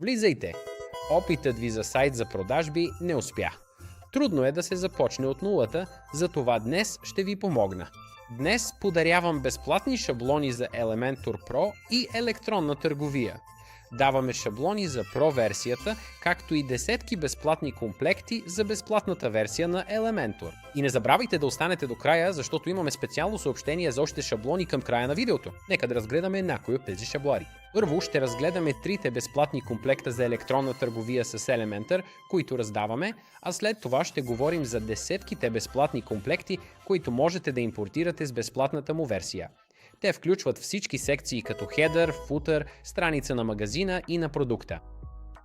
Влизайте! Опитът ви за сайт за продажби не успя. Трудно е да се започне от нулата, затова днес ще ви помогна. Днес подарявам безплатни шаблони за Elementor Pro и електронна търговия. Даваме шаблони за Pro версията, както и десетки безплатни комплекти за безплатната версия на Elementor. И не забравяйте да останете до края, защото имаме специално съобщение за още шаблони към края на видеото. Нека да разгледаме някои от тези шаблари. Първо ще разгледаме трите безплатни комплекта за електронна търговия с Elementor, които раздаваме, а след това ще говорим за десетките безплатни комплекти, които можете да импортирате с безплатната му версия. Те включват всички секции като хедър, футър, страница на магазина и на продукта.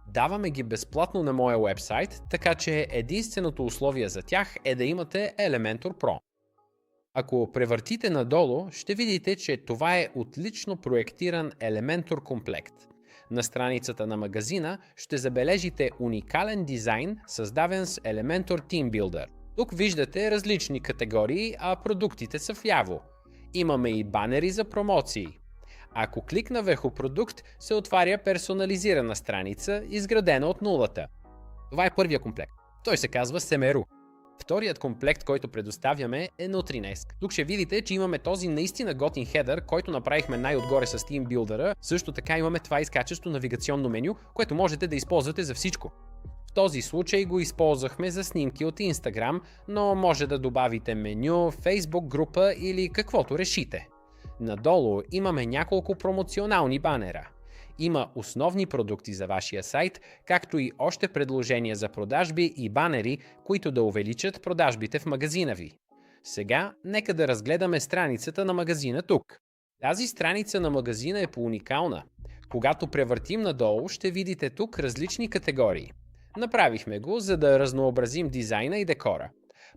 Даваме ги безплатно на моя уебсайт, така че единственото условие за тях е да имате Elementor Pro. Ако превъртите надолу, ще видите, че това е отлично проектиран Elementor комплект. На страницата на магазина ще забележите уникален дизайн, създаден с Elementor Team Builder. Тук виждате различни категории, а продуктите са вляво. Имаме и банери за промоции. Ако кликна върху продукт, се отваря персонализирана страница, изградена от нулата. Това е първия комплект. Той се казва Semeru. Вторият комплект, който предоставяме, е Nutrinesk. Тук ще видите, че имаме този наистина готин хедър, който направихме най-отгоре с Team Builder. Също така имаме това изкачещо навигационно меню, което можете да използвате за всичко. В този случай го използвахме за снимки от Instagram, но може да добавите меню, Facebook група или каквото решите. Надолу имаме няколко промоционални банера. Има основни продукти за вашия сайт, както и още предложения за продажби и банери, които да увеличат продажбите в магазина ви. Сега нека да разгледаме страницата на магазина тук. Тази страница на магазина е по-уникална. Когато превъртим надолу, ще видите тук различни категории. Направихме го, за да разнообразим дизайна и декора.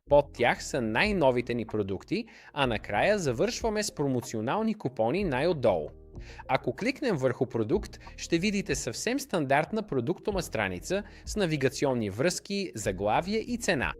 Под тях са най-новите ни продукти, а накрая завършваме с промоционални купони най-отдолу. Ако кликнем върху продукт, ще видите съвсем стандартна продуктома страница с навигационни връзки, заглавие и цена.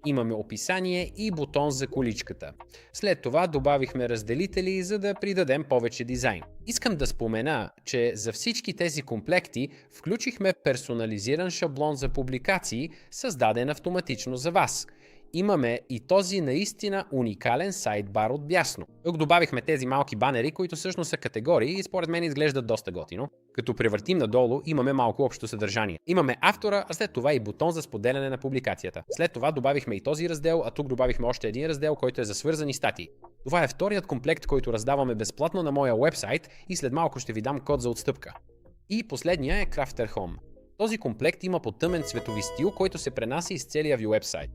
Имаме описание и бутон за количката. След това добавихме разделители, за да придадем повече дизайн. Искам да спомена, че за всички тези комплекти включихме персонализиран шаблон за публикации, създаден автоматично за вас. Имаме и този наистина уникален сайдбар отдясно. Тук добавихме тези малки банери, които всъщност са категории и според мен изглеждат доста готино. Като превъртим надолу, имаме малко общо съдържание. Имаме автора, а след това и бутон за споделяне на публикацията. След това добавихме и този раздел, а тук добавихме още един раздел, който е за свързани статии. Това е вторият комплект, който раздаваме безплатно на моя уебсайт и след малко ще ви дам код за отстъпка. И последния е Crafter Home. Този комплект има по-тъмен цветови стил, който се пренася из целия ви уебсайт.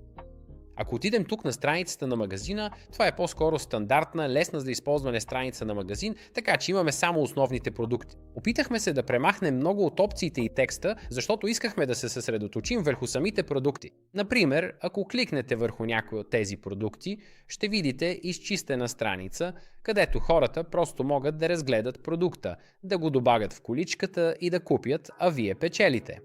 Ако отидем тук на страницата на магазина, това е по-скоро стандартна, лесна за използване страница на магазин, така че имаме само основните продукти. Опитахме се да премахнем много от опциите и текста, защото искахме да се съсредоточим върху самите продукти. Например, ако кликнете върху някой от тези продукти, ще видите изчистена страница, където хората просто могат да разгледат продукта, да го добавят в количката и да купят, а вие печелите.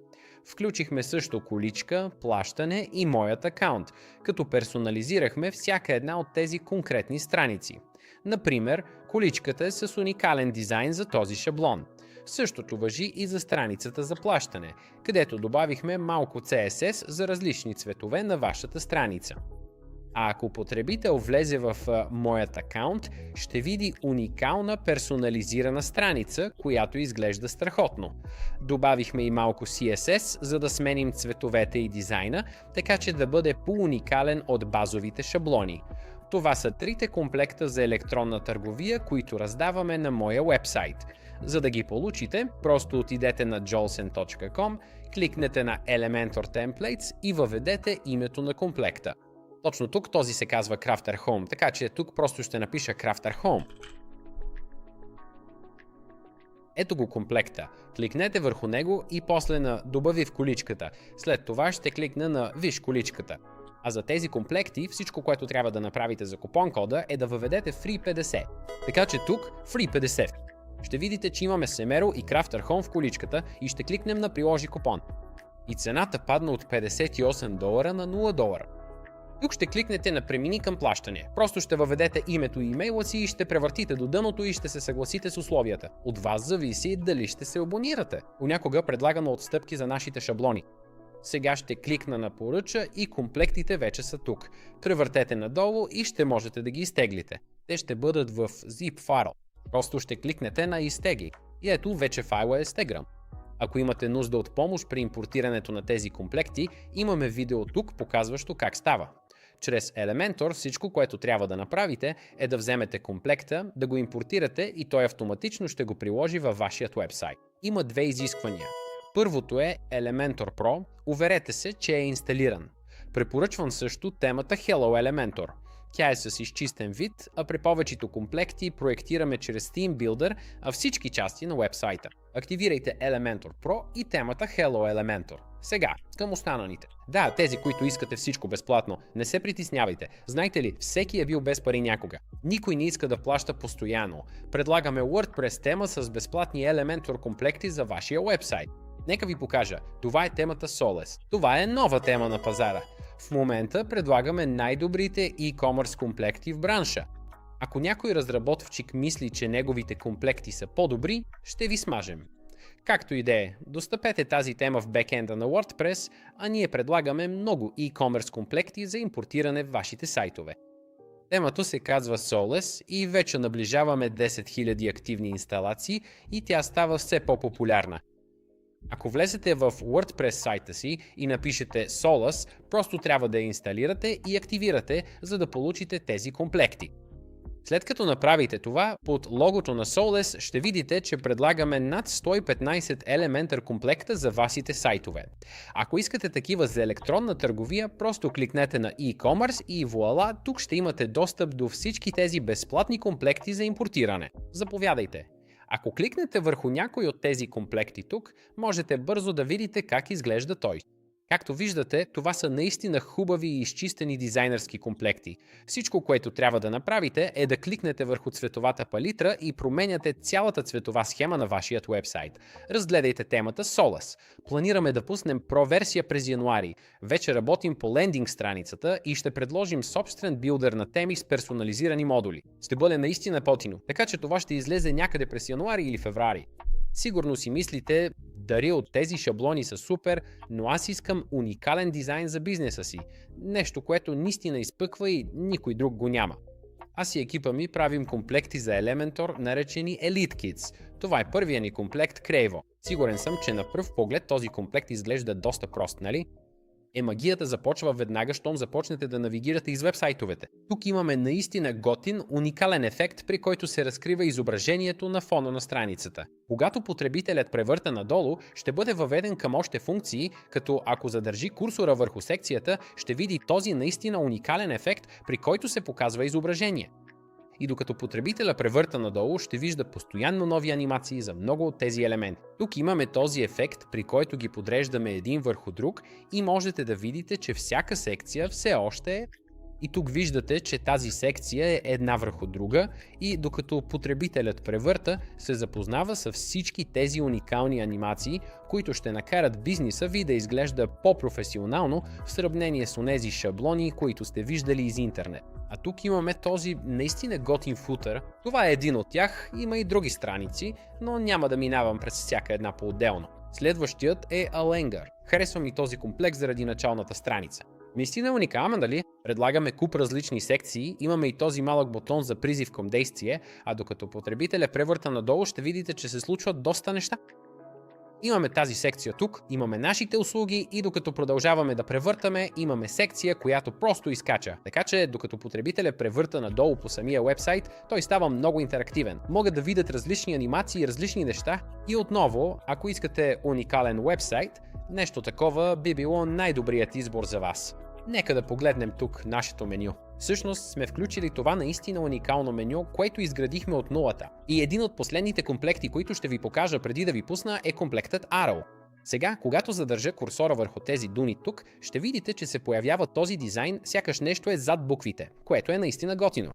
Включихме също количка, плащане и моят акаунт, като персонализирахме всяка една от тези конкретни страници. Например, количката е с уникален дизайн за този шаблон. Същото важи и за страницата за плащане, където добавихме малко CSS за различни цветове на вашата страница. А ако потребител влезе в моят акаунт, ще види уникална персонализирана страница, която изглежда страхотно. Добавихме и малко CSS, за да сменим цветовете и дизайна, така че да бъде по-уникален от базовите шаблони. Това са трите комплекта за електронна търговия, които раздаваме на моя уебсайт. За да ги получите, просто отидете на jolsen.com, кликнете на Elementor Templates и въведете името на комплекта. Точно тук този се казва Crafter Home, така че тук просто ще напиша Crafter Home. Ето го комплекта. Кликнете върху него и после на Добави в количката. След това ще кликна на Виж количката. А за тези комплекти всичко, което трябва да направите за купон кода е да въведете Free50. Така че тук Free50. Ще видите, че имаме Semeru и Crafter Home в количката и ще кликнем на Приложи купон. И цената падна от $58 на $0. Тук ще кликнете на премини към плащане. Просто ще въведете името и имейла си и ще превъртите до дъното и ще се съгласите с условията. От вас зависи дали ще се абонирате. Понякога предлагаме отстъпки за нашите шаблони. Сега ще кликна на поръча и комплектите вече са тук. Превъртете надолу и ще можете да ги изтеглите. Те ще бъдат в zip файл. Просто ще кликнете на изтегли. И ето вече файла е стегран. Ако имате нужда от помощ при импортирането на тези комплекти, имаме видео тук, показващо как става. Чрез Elementor всичко, което трябва да направите, е да вземете комплекта, да го импортирате и той автоматично ще го приложи във вашият уебсайт. Има две изисквания. Първото е Elementor Pro, уверете се, че е инсталиран. Препоръчвам също темата Hello Elementor. Тя е с изчистен вид, а при повечето комплекти проектираме чрез Theme Builder всички части на уебсайта. Активирайте Elementor Pro и темата Hello Elementor. Сега, към останалите. Да, тези, които искате всичко безплатно, не се притеснявайте. Знайте ли, всеки е бил без пари някога. Никой не иска да плаща постоянно. Предлагаме WordPress тема с безплатни Elementor комплекти за вашия уебсайт. Нека ви покажа. Това е темата Solus. Това е нова тема на пазара. В момента предлагаме най-добрите e-commerce комплекти в бранша. Ако някой разработчик мисли, че неговите комплекти са по-добри, ще ви смажем. Както и да е, достъпете тази тема в бекенда на WordPress, а ние предлагаме много e-commerce комплекти за импортиране в вашите сайтове. Темата се казва Solus и вече наближаваме 10 000 активни инсталации и тя става все по-популярна. Ако влезете в WordPress сайта си и напишете Solus, просто трябва да я инсталирате и активирате, за да получите тези комплекти. След като направите това, под логото на Solus ще видите, че предлагаме над 115 Elementor комплекта за вашите сайтове. Ако искате такива за електронна търговия, просто кликнете на e-commerce и вуала, тук ще имате достъп до всички тези безплатни комплекти за импортиране. Заповядайте! Ако кликнете върху някой от тези комплекти тук, можете бързо да видите как изглежда той. Както виждате, това са наистина хубави и изчистени дизайнерски комплекти. Всичко, което трябва да направите, е да кликнете върху цветовата палитра и променяте цялата цветова схема на вашият уебсайт. Разгледайте темата Solus. Планираме да пуснем Pro версия през януари. Вече работим по лендинг страницата и ще предложим собствен билдър на теми с персонализирани модули. Ще бъде наистина потино, така че това ще излезе някъде през януари или февруари. Сигурно си мислите, дари от тези шаблони са супер, но аз искам уникален дизайн за бизнеса си. Нещо, което наистина изпъква и никой друг го няма. Аз и екипа ми правим комплекти за Elementor, наречени Elite Kits. Това е първият ни комплект Crevo. Сигурен съм, че на пръв поглед този комплект изглежда доста прост, нали? Магията започва веднага, щом започнете да навигирате из вебсайтовете. Тук имаме наистина готин, уникален ефект, при който се разкрива изображението на фона на страницата. Когато потребителят превърта надолу, ще бъде въведен към още функции, като ако задържи курсора върху секцията, ще види този наистина уникален ефект, при който се показва изображение. И докато потребителя превърта надолу, ще вижда постоянно нови анимации за много от тези елементи. Тук имаме този ефект, при който ги подреждаме един върху друг и можете да видите, че всяка секция все още е. И тук виждате, че тази секция е една върху друга и докато потребителят превърта, се запознава с всички тези уникални анимации, които ще накарат бизнеса ви да изглежда по-професионално в сравнение с онези шаблони, които сте виждали из интернет. А тук имаме този наистина готин футър. Това е един от тях, има и други страници, но няма да минавам през всяка една по-отделно. Следващият е Alengar. Харесва ми този комплекс заради началната страница. Наистина уникална, дали? Предлагаме куп различни секции, имаме и този малък бутон за призив към действие, а докато потребителя превърта надолу, ще видите, че се случват доста неща. Имаме тази секция тук, имаме нашите услуги и докато продължаваме да превъртаме, имаме секция, която просто изкача. Така че докато потребителя превърта надолу по самия вебсайт, той става много интерактивен. Могат да видят различни анимации и различни неща. И отново, ако искате уникален вебсайт, нещо такова би било най-добрият избор за вас. Нека да погледнем тук нашето меню. Всъщност сме включили това наистина уникално меню, което изградихме от нулата. И един от последните комплекти, които ще ви покажа преди да ви пусна, е комплектът Arrow. Сега, когато задържа курсора върху тези дуни тук, ще видите, че се появява този дизайн, сякаш нещо е зад буквите, което е наистина готино.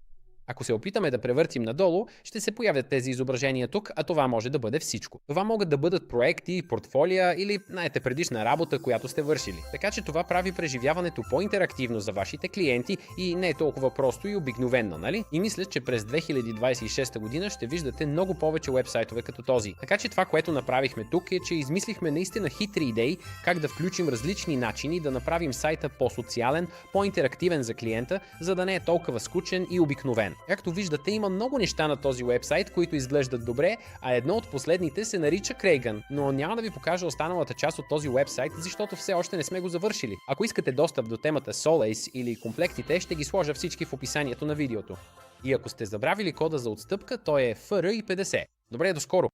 Ако се опитаме да превъртим надолу, ще се появят тези изображения тук, а това може да бъде всичко. Това могат да бъдат проекти, портфолия или, знаете, предишна работа, която сте вършили. Така че това прави преживяването по-интерактивно за вашите клиенти и не е толкова просто и обикновено, нали? И мисля, че през 2026 година ще виждате много повече уебсайтове като този. Така че това, което направихме тук е, че измислихме наистина хитри идеи как да включим различни начини да направим сайта по-социален, по-интерактивен за клиента, за да не е толкова скучен и обикновен. Както виждате, има много неща на този уебсайт, които изглеждат добре, а едно от последните се нарича Крейган, но няма да ви покажа останалата част от този уебсайт, защото все още не сме го завършили. Ако искате достъп до темата Solace или комплектите, ще ги сложа всички в описанието на видеото. И ако сте забравили кода за отстъпка, той е FRI50. Добре, до скоро!